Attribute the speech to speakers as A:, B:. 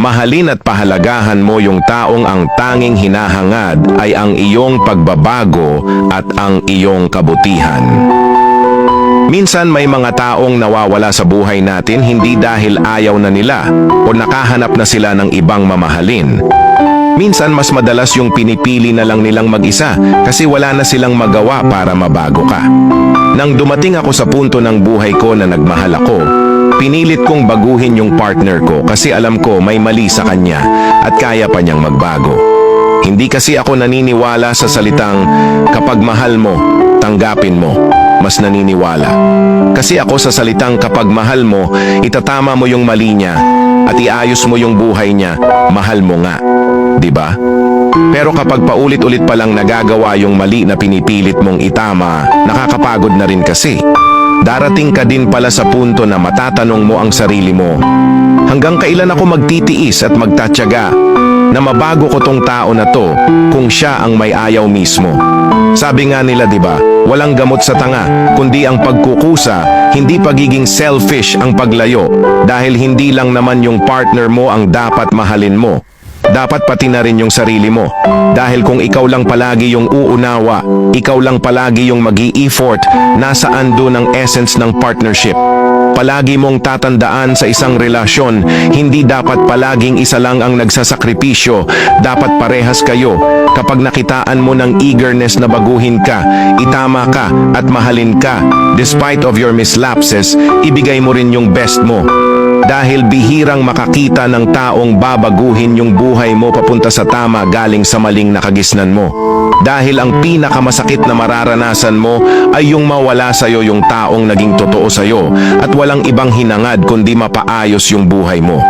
A: Mahalin at pahalagahan mo yung taong ang tanging hinahangad ay ang iyong pagbabago at ang iyong kabutihan. Minsan may mga taong nawawala sa buhay natin hindi dahil ayaw na nila o nakahanap na sila ng ibang mamahalin. Minsan mas madalas yung pinipili na lang nilang mag-isa kasi wala na silang magawa para mabago ka. Nang dumating ako sa punto ng buhay ko na nagmahal ako, pinilit kong baguhin yung partner ko kasi alam ko may mali sa kanya at kaya pa niyang magbago. Hindi kasi ako naniniwala sa salitang kapag mahal mo, tanggapin mo. Mas naniniwala. Kasi ako sa salitang kapag mahal mo, itatama mo yung mali niya at iayos mo yung buhay niya, mahal mo nga. 'Di ba? Pero kapag paulit-ulit pa lang nagagawa yung mali na pinipilit mong itama, nakakapagod na rin kasi. Darating ka din pala sa punto na matatanong mo ang sarili mo, hanggang kailan ako magtitiis at magtatyaga na mabago ko tong tao na to kung siya ang may ayaw mismo. Sabi nga nila 'di ba, walang gamot sa tanga, kundi ang pagkukusa, hindi pagiging selfish ang paglayo, dahil hindi lang naman yung partner mo ang dapat mahalin mo. Dapat pati na rin yung sarili mo. Dahil kung ikaw lang palagi yung uunawa, ikaw lang palagi yung mag-i-effort, nasaan doon ang essence ng partnership? Palagi mong tatandaan sa isang relasyon, hindi dapat palaging isa lang ang nagsasakripisyo, dapat parehas kayo. Kapag nakitaan mo ng eagerness na baguhin ka, itama ka at mahalin ka, despite of your mislapses, ibigay mo rin yung best mo. Dahil bihirang makakita ng taong babaguhin yung buhay mo papunta sa tama galing sa maling nakagisnan mo. Dahil ang pinakamasakit na mararanasan mo ay yung mawala sa'yo yung taong naging totoo sa'yo at walang ibang hinangad kundi mapaayos yung buhay mo.